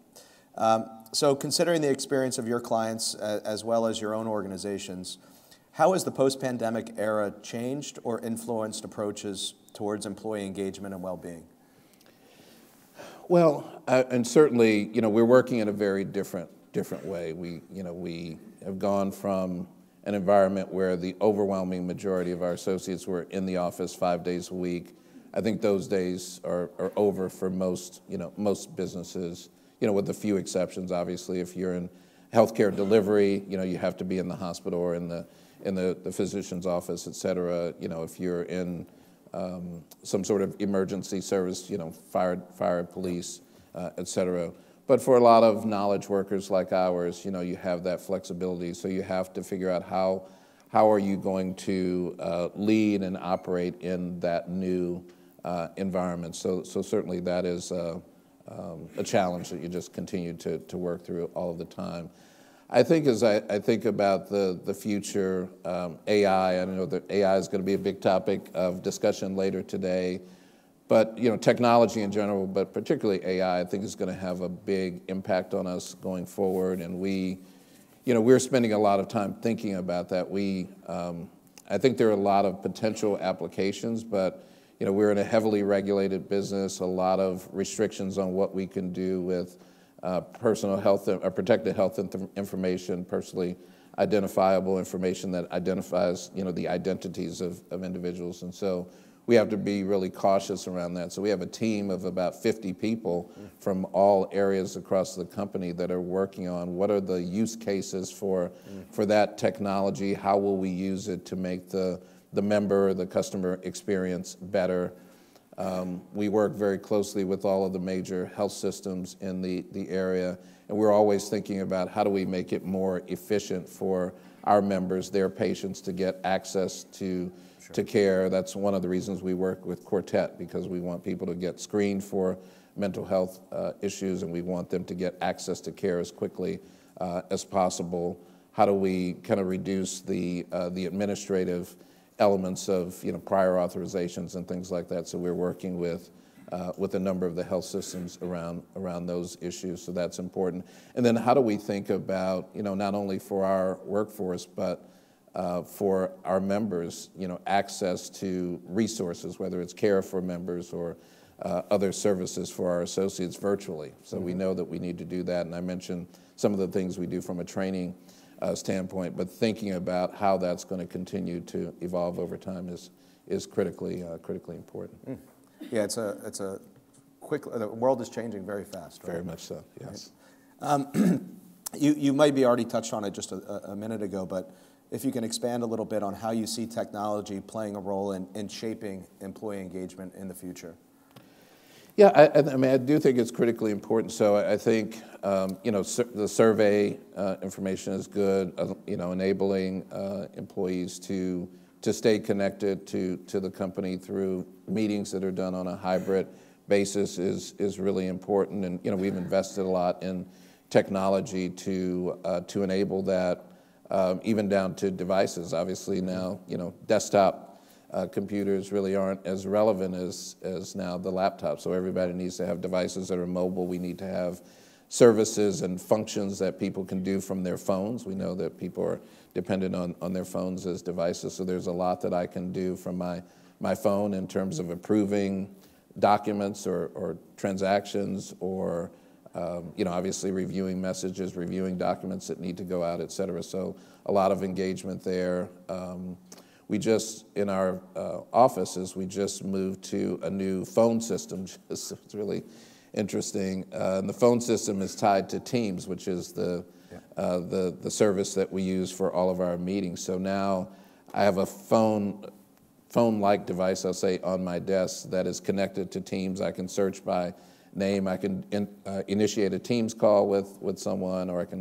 So considering the experience of your clients as well as your own organizations, how has the post-pandemic era changed or influenced approaches towards employee engagement and well-being? Well, and certainly, we're working in a very different way. We have gone from an environment where the overwhelming majority of our associates were in the office 5 days a week. I think those days are over for most businesses, with a few exceptions. Obviously, if you're in healthcare delivery, you have to be in the hospital or in the physician's office, et cetera. If you're in some sort of emergency service, fire, police, et cetera. But for a lot of knowledge workers like ours, you have that flexibility. So you have to figure out how are you going to lead and operate in that new environment. So certainly that is a challenge that you just continue to work through all of the time. I think as I think about the future, AI, I know that AI is going to be a big topic of discussion later today, but technology in general, but particularly AI, I think is going to have a big impact on us going forward, and we're spending a lot of time thinking about that. I think there are a lot of potential applications, but we're in a heavily regulated business, a lot of restrictions on what we can do with personal health or protected health information, personally identifiable information that identifies, the identities of individuals. And so we have to be really cautious around that. So we have a team of about 50 people from all areas across the company that are working on what are the use cases for that technology, how will we use it to make the member, the customer experience better. We work very closely with all of the major health systems in the area, and we're always thinking about how do we make it more efficient for our members, their patients, to get access to care. That's one of the reasons we work with Quartet, because we want people to get screened for mental health issues, and we want them to get access to care as quickly as possible. How do we kind of reduce the administrative elements of prior authorizations and things like that? So we're working with a number of the health systems around those issues. So that's important. And then how do we think about not only for our workforce but for our members, access to resources, whether it's care for members or other services for our associates virtually. So we know that we need to do that. And I mentioned some of the things we do from a training standpoint, but thinking about how that's going to continue to evolve over time is critically important. Yeah, it's a quick. The world is changing very fast. Right? Very much so. Yes. Right. You maybe already touched on it just a minute ago, but if you can expand a little bit on how you see technology playing a role in shaping employee engagement in the future. Yeah, I mean, I do think it's critically important. So I think, the survey information is good, enabling employees to stay connected to the company through meetings that are done on a hybrid basis is really important. And, we've invested a lot in technology to enable that, even down to devices. Obviously now, desktop computers really aren't as relevant as now the laptop. So everybody needs to have devices that are mobile. We need to have services and functions that people can do from their phones. We know that people are dependent on their phones as devices. So there's a lot that I can do from my phone in terms of approving documents or transactions or obviously reviewing messages, reviewing documents that need to go out, et cetera. So a lot of engagement there. We just, in our offices, we just moved to a new phone system. It's really interesting. And the phone system is tied to Teams, which is the service that we use for all of our meetings. So now I have a phone phone-like device, I'll say, on my desk that is connected to Teams. I can search by name. I can initiate a Teams call with someone, or I can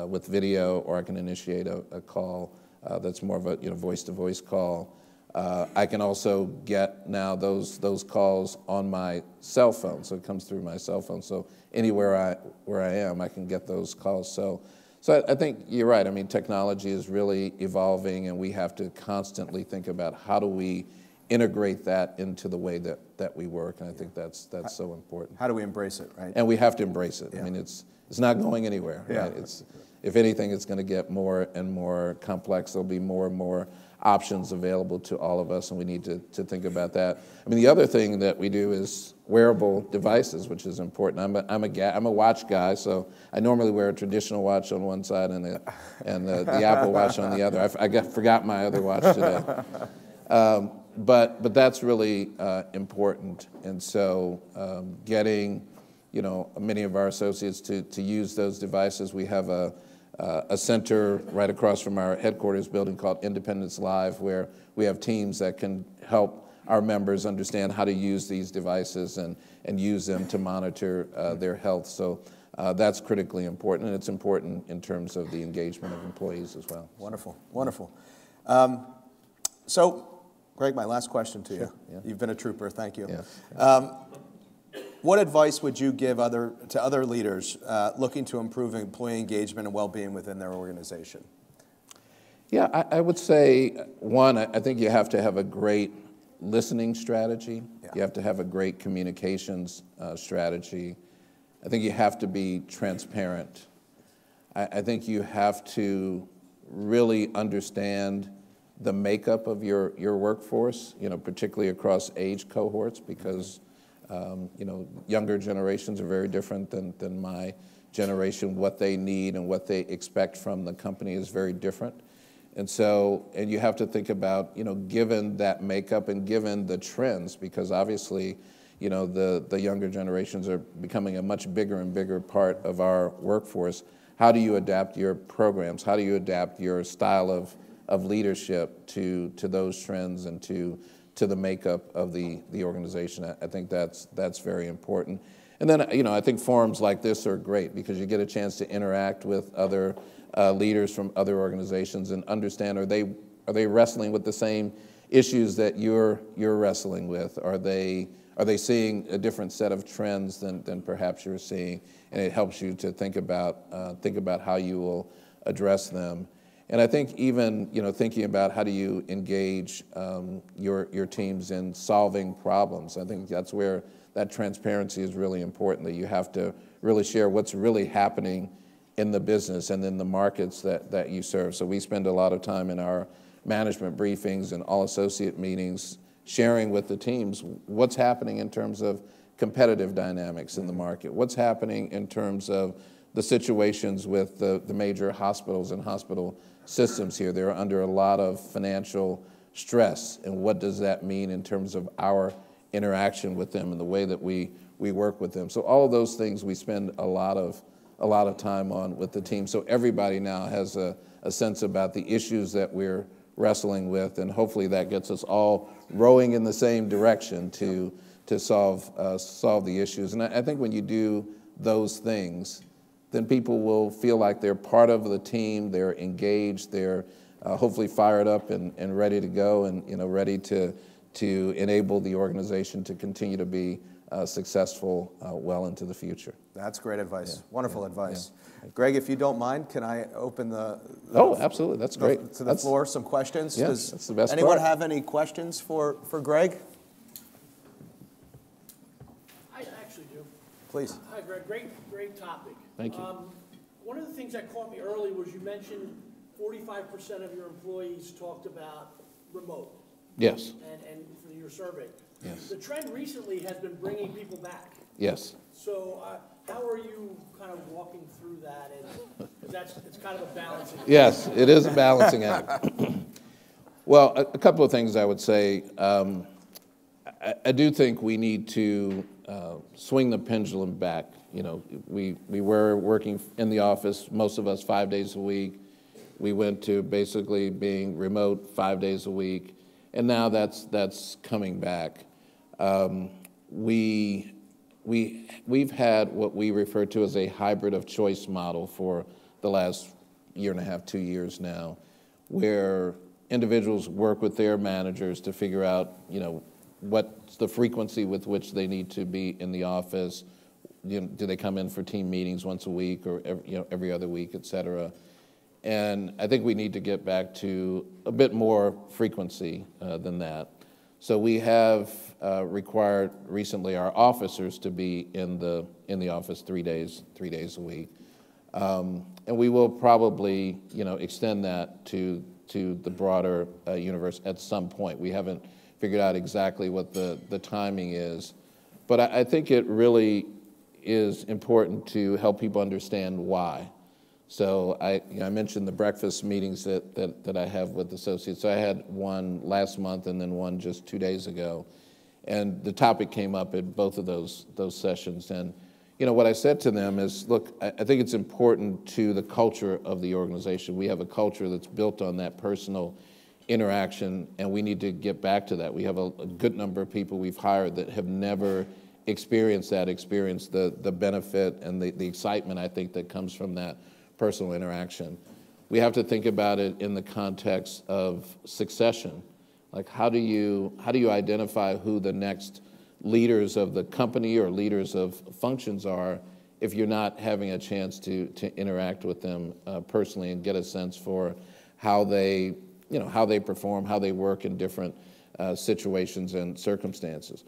with video, or I can initiate a call that's more of a voice-to-voice call. I can also get now those calls on my cell phone, so it comes through my cell phone. So anywhere where I am, I can get those calls. So I think you're right. I mean, technology is really evolving, and we have to constantly think about how do we integrate that into the way that we work, and I think that's so important. How do we embrace it, right? And we have to embrace it. Yeah. I mean, it's not going anywhere, Yeah. right? If anything, it's going to get more and more complex. There'll be more and more options available to all of us, and we need to think about that. I mean, the other thing that we do is wearable devices, which is important. I'm a watch guy, so I normally wear a traditional watch on one side and the Apple Watch on the other. I forgot my other watch today. But that's really important, and so getting many of our associates to use those devices. We have a center right across from our headquarters building called Independence Live, where we have teams that can help our members understand how to use these devices and use them to monitor their health. So that's critically important, and it's important in terms of the engagement of employees as well. Wonderful, wonderful. So, Greg, my last question to you. Sure, yeah. You've been a trooper, thank you. Yeah. What advice would you give to other leaders looking to improve employee engagement and well-being within their organization? Yeah, I would say, one, I think you have to have a great listening strategy. Yeah. You have to have a great communications strategy. I think you have to be transparent. I think you have to really understand the makeup of your workforce, particularly across age cohorts, because younger generations are very different than my generation. What they need and what they expect from the company is very different. And you have to think about, given that makeup and given the trends, because obviously, the younger generations are becoming a much bigger and bigger part of our workforce. How do you adapt your programs? How do you adapt your style of leadership to those trends and to the makeup of the organization? I think that's very important. And then, I think forums like this are great because you get a chance to interact with other leaders from other organizations and understand, are they wrestling with the same issues that you're wrestling with? Are they seeing a different set of trends than perhaps you're seeing? And it helps you to think about how you will address them. And I think even thinking about how do you engage your teams in solving problems. I think that's where that transparency is really important, that you have to really share what's really happening in the business and in the markets that you serve. So we spend a lot of time in our management briefings and all associate meetings sharing with the teams what's happening in terms of competitive dynamics in the market, what's happening in terms of the situations with the major hospitals and hospital systems here. They're under a lot of financial stress, and what does that mean in terms of our interaction with them and the way that we work with them. So all of those things we spend a lot of time on with the team. So everybody now has a sense about the issues that we're wrestling with, and hopefully that gets us all rowing in the same direction to solve the issues. And I think when you do those things, then people will feel like they're part of the team, they're engaged, they're hopefully fired up and ready to go, and ready to enable the organization to continue to be successful well into the future. That's great advice. Yeah. Wonderful advice. Yeah. Greg, if you don't mind, can I open Oh, absolutely. That's great. To the floor, some questions? Yeah, Does that's the best anyone part. have any questions for Greg? I actually do. Please. Hi, Greg. Great topic. Thank you. One of the things that caught me early was you mentioned 45% of your employees talked about remote. Yes. And for your survey. Yes. The trend recently has been bringing people back. Yes. So how are you kind of walking through that? And 'cause it's kind of a balancing act. Yes, it is a balancing act. Well, a couple of things I would say. I do think we need to swing the pendulum back. We were working in the office, most of us 5 days a week. We went to basically being remote 5 days a week. and now that's coming back. We've had what we refer to as a hybrid of choice model for the last year and a half, 2 years now, where individuals work with their managers to figure out, what's the frequency with which they need to be in the office. Do they come in for team meetings once a week or every other week, et cetera? And I think we need to get back to a bit more frequency than that. So we have required recently our officers to be in the office 3 days a week, and we will probably extend that to the broader universe at some point. We haven't figured out exactly what the timing is, but I think it really is important to help people understand why. So I mentioned the breakfast meetings that I have with associates. So I had one last month and then one just 2 days ago, and the topic came up at both of those sessions. And what I said to them is, look, I think it's important to the culture of the organization. We have a culture that's built on that personal interaction, and we need to get back to that. We have a good number of people we've hired that have never experienced the benefit and the excitement, I think, that comes from that personal interaction. We have to think about it in the context of succession. Like, how do you identify who the next leaders of the company or leaders of functions are if you're not having a chance to interact with them personally and get a sense for how they perform, how they work in different situations and circumstances.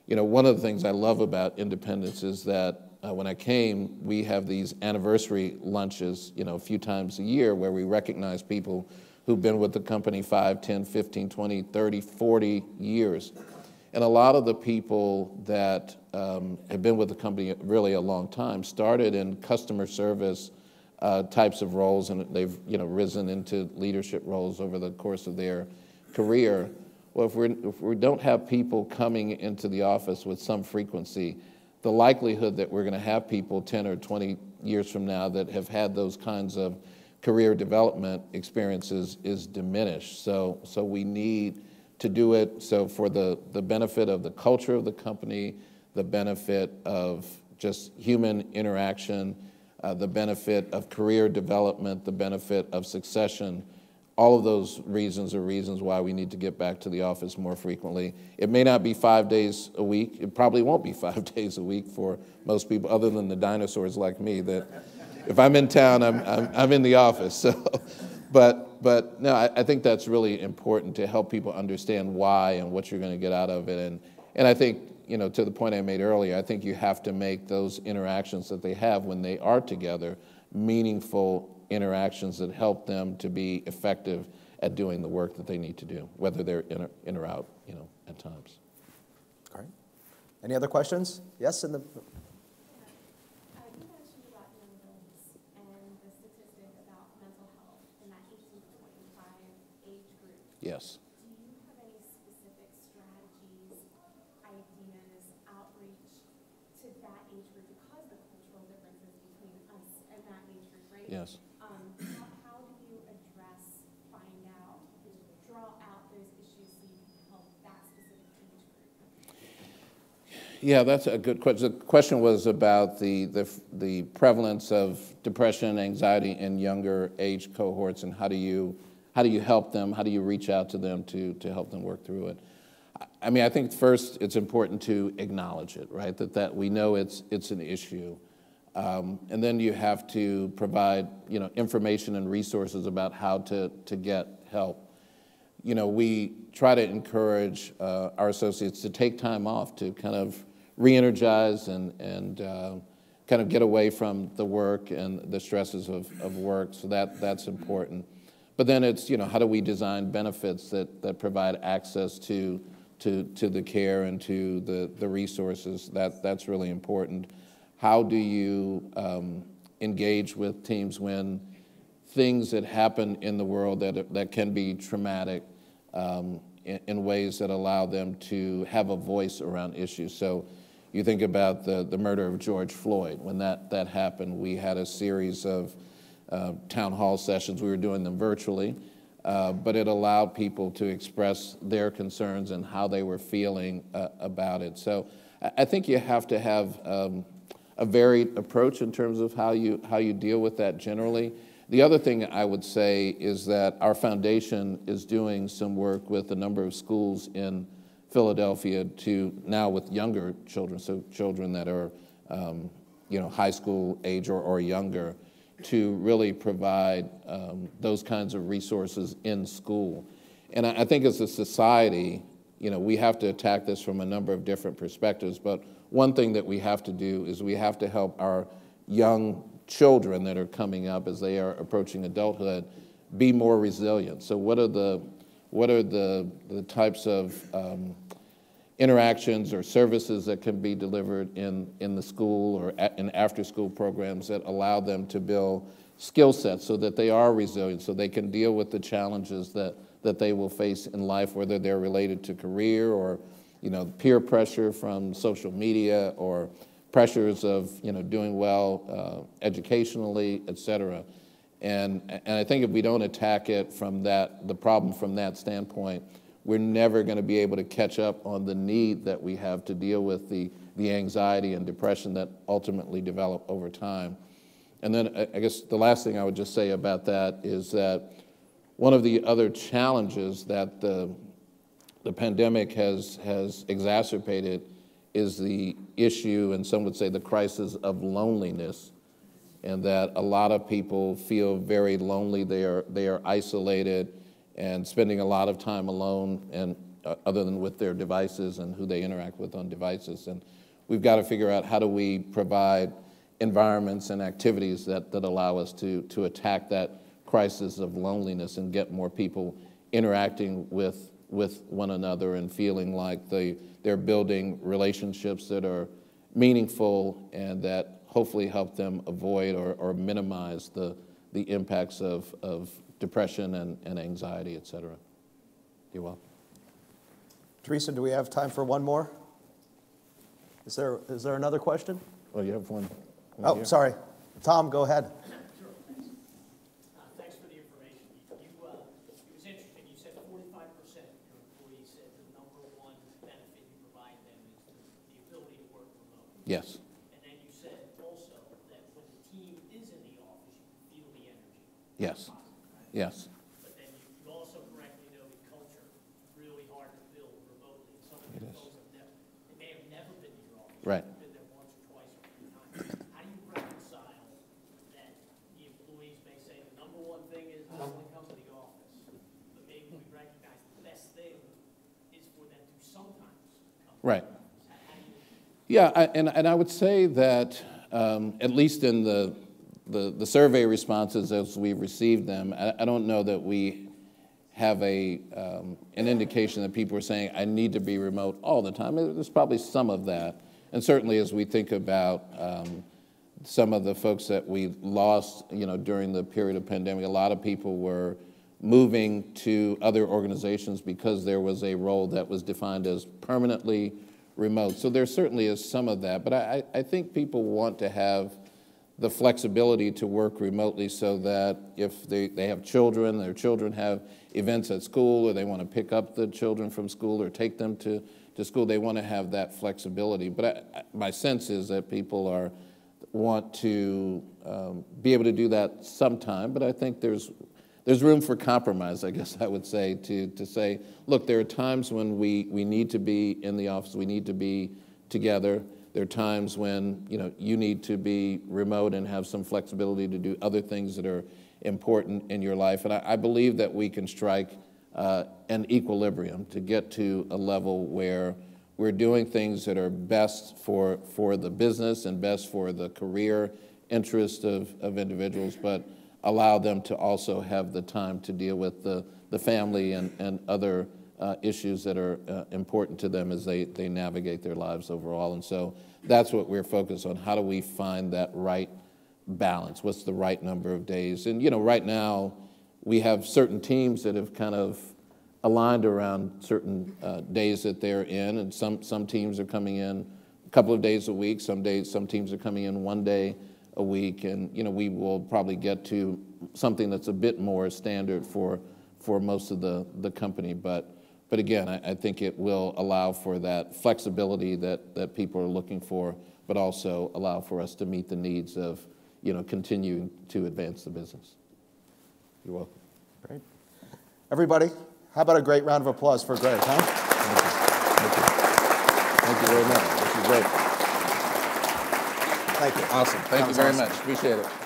One of the things I love about Independence is that when I came, we have these anniversary lunches, a few times a year where we recognize people who've been with the company 5, 10, 15, 20, 30, 40 years. And a lot of the people that have been with the company really a long time started in customer service types of roles, and they've risen into leadership roles over the course of their career. Well, if we don't have people coming into the office with some frequency, the likelihood that we're going to have people 10 or 20 years from now that have had those kinds of career development experiences is diminished. So we need to do it for the benefit of the culture of the company, the benefit of just human interaction, the benefit of career development, the benefit of succession. All of those reasons are reasons why we need to get back to the office more frequently. It may not be 5 days a week. It probably won't be 5 days a week for most people, other than the dinosaurs like me, that if I'm in town, I'm in the office. So, but no, I think that's really important to help people understand why and what you're going to get out of it. And I think, to the point I made earlier, I think you have to make those interactions that they have when they are together meaningful interactions that help them to be effective at doing the work that they need to do, whether they're in or out, at times. All right. Any other questions? Yes, in the... You mentioned about young adults and the statistic about mental health in that 18 to 25 age group. Yes. Do you have any specific strategies, ideas, outreach to that age group because of the cultural differences between us and that age group, right? Yes. How do you address, find out, draw out those issues so you can help that specific age group? Yeah, that's a good question. The question was about the prevalence of depression, anxiety in younger age cohorts, and how do you help them? How do you reach out to them to help them work through it? I mean, I think first it's important to acknowledge it, right? That we know it's an issue. And then you have to provide, information and resources about how to get help. We try to encourage our associates to take time off to kind of re-energize and kind of get away from the work and the stresses of work. So that's important. But then it's, how do we design benefits that provide access to the care and to the resources? That's really important. How do you engage with teams when things that happen in the world that can be traumatic in ways that allow them to have a voice around issues? So you think about the murder of George Floyd. When that happened, we had a series of town hall sessions. We were doing them virtually. but it allowed people to express their concerns and how they were feeling about it. So I think you have to have a varied approach in terms of how you deal with that generally. The other thing I would say is that our foundation is doing some work with a number of schools in Philadelphia to now with younger children, so children that are high school age or younger, to really provide those kinds of resources in school. And I think as a society, we have to attack this from a number of different perspectives, but one thing that we have to do is we have to help our young children that are coming up as they are approaching adulthood be more resilient. So what are the types of interactions or services that can be delivered in the school or in after-school programs that allow them to build skill sets so that they are resilient, so they can deal with the challenges that they will face in life, whether they're related to career or peer pressure from social media or pressures of doing well educationally, et cetera. And I think if we don't attack it from the problem from that standpoint, we're never going to be able to catch up on the need that we have to deal with the anxiety and depression that ultimately develop over time. And then I guess the last thing I would just say about that is that one of the other challenges that the pandemic has exacerbated is the issue, and some would say the crisis of loneliness, and that a lot of people feel very lonely. They are isolated and spending a lot of time alone, and other than with their devices and who they interact with on devices. And we've got to figure out how do we provide environments and activities that allow us to attack that crisis of loneliness and get more people interacting with one another and feeling like they're building relationships that are meaningful and that hopefully help them avoid or minimize the impacts of depression and anxiety, et cetera. You're welcome. Teresa, do we have time for one more? Is there another question? Oh, you have one. Oh, here. sorry. Tom, go ahead. Sure, thanks. Thanks for the information. It was interesting. You said 45% of your employees said the number one benefit you provide them is the ability to work remote. Yes. And then you said also that when the team is in the office, you can feel the energy. Yes. Yes. But then you also correctly noted culture is really hard to build remotely. Some of the folks they may have never been to your office. Right. Been there once or twice or 3 times. How do you reconcile that the employees may say the number one thing is I only come to the office, but maybe we recognize the best thing is for them to sometimes come to Right. the office. How do you? Yeah, and I would say that at least in the survey responses as we've received them, I don't know that we have an indication that people are saying, I need to be remote all the time. There's probably some of that. And certainly as we think about some of the folks that we lost, during the period of pandemic, a lot of people were moving to other organizations because there was a role that was defined as permanently remote. So there certainly is some of that. But I think people want to have the flexibility to work remotely so that if they have children, their children have events at school, or they want to pick up the children from school or take them to school, they want to have that flexibility. But my sense is that people want to be able to do that sometime, but I think there's room for compromise, I guess I would say, to say, look, there are times when we need to be in the office, we need to be together. There are times when you need to be remote and have some flexibility to do other things that are important in your life. And I believe that we can strike an equilibrium to get to a level where we're doing things that are best for the business and best for the career interest of individuals, but allow them to also have the time to deal with the family and other issues that are important to them as they navigate their lives overall. And so that's what we're focused on. How do we find that right balance? What's the right number of days? And right now we have certain teams that have kind of aligned around certain days that they're in, and some teams are coming in a couple of days a week. Some teams are coming in 1 day a week, and we will probably get to something that's a bit more standard for for most of the company. But again, I think it will allow for that flexibility that people are looking for, but also allow for us to meet the needs of, continuing to advance the business. You're welcome. Great. Everybody, how about a great round of applause for Greg, huh? Thank you very much. This is great. Thank you. Awesome. Thank you very much. Appreciate it.